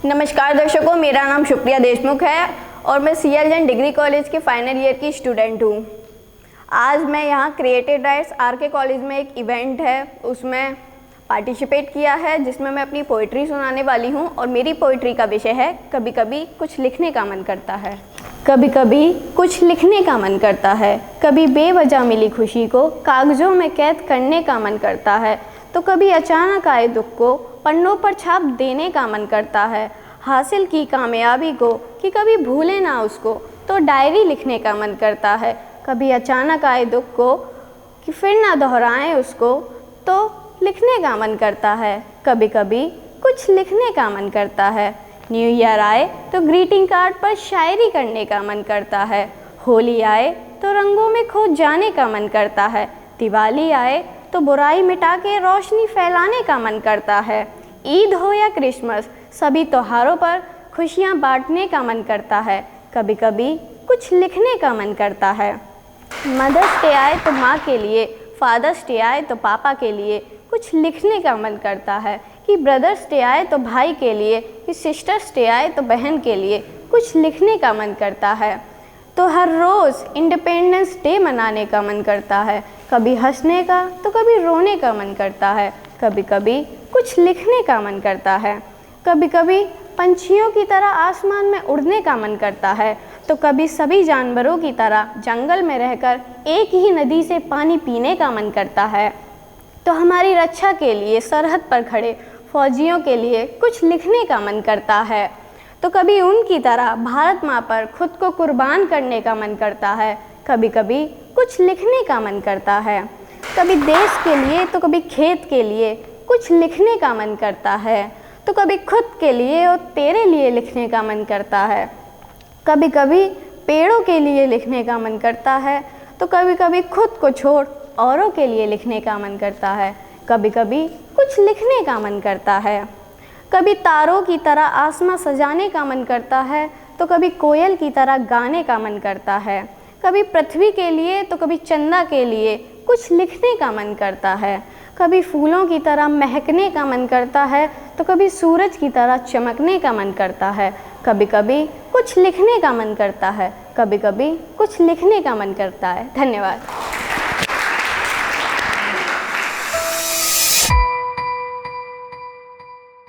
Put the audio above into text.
नमस्कार दर्शकों, मेरा नाम शुक्रिया देशमुख है और मैं CL डिग्री कॉलेज के फाइनल ईयर की स्टूडेंट हूँ। आज मैं यहाँ क्रिएटिव राइट्स RK कॉलेज में एक इवेंट है उसमें पार्टिसिपेट किया है, जिसमें मैं अपनी पोइट्री सुनाने वाली हूँ। और मेरी पोइट्री का विषय है कभी कभी कुछ लिखने का मन करता है। कभी कभी कुछ लिखने का मन करता है, कभी बेवजह मिली खुशी को कागज़ों में कैद करने का मन करता है, तो कभी अचानक आए दुख को पन्नों पर छाप देने का मन करता है। हासिल की कामयाबी को कि कभी भूले ना उसको, तो डायरी लिखने का मन करता है। कभी अचानक आए दुख को कि फिर ना दोहराएं उसको, तो लिखने का मन करता है। कभी कभी कुछ लिखने का मन करता है। न्यू ईयर आए तो ग्रीटिंग कार्ड पर शायरी करने का मन करता है। होली आए तो रंगों में खो जाने का मन करता है। दिवाली आए तो बुराई मिटा के रोशनी फैलाने का मन करता है। ईद हो या क्रिसमस, सभी त्योहारों पर खुशियाँ बांटने का मन करता है। कभी कभी कुछ लिखने का मन करता है। मदर्स डे आए तो माँ के लिए, फादर्स डे आए तो पापा के लिए कुछ लिखने का मन करता है। कि ब्रदर्स डे आए तो भाई के लिए, कि सिस्टर्स डे आए तो बहन के लिए कुछ लिखने का मन करता है। तो हर रोज़ इंडिपेंडेंस डे मनाने का मन करता है। कभी हंसने का तो कभी रोने का मन करता है। कभी कभी कुछ लिखने का मन करता है। कभी कभी पंछियों की तरह आसमान में उड़ने का मन करता है, तो कभी सभी जानवरों की तरह जंगल में रहकर एक ही नदी से पानी पीने का मन करता है। तो हमारी रक्षा के लिए सरहद पर खड़े फौजियों के लिए कुछ लिखने का मन करता है। तो कभी उनकी तरह भारत माँ पर खुद को कुर्बान करने का मन करता है। कभी कभी कुछ लिखने का मन करता है। कभी देश के लिए तो कभी खेत के लिए कुछ लिखने का मन करता है। तो कभी खुद के लिए और तेरे लिए लिखने का मन करता है। कभी कभी पेड़ों के लिए लिखने का मन करता है। तो कभी कभी खुद को छोड़ औरों के लिए लिखने का मन करता है। कभी कभी कुछ लिखने का मन करता है। कभी तारों की तरह आसमां सजाने का मन करता है, तो कभी कोयल की तरह गाने का मन करता है। कभी पृथ्वी के लिए तो कभी चंदा के लिए कुछ लिखने का मन करता है। कभी फूलों की तरह महकने का मन करता है, तो कभी सूरज की तरह चमकने का मन करता है। कभी कभी कुछ लिखने का मन करता है, कभी कभी कुछ लिखने का मन करता है। धन्यवाद।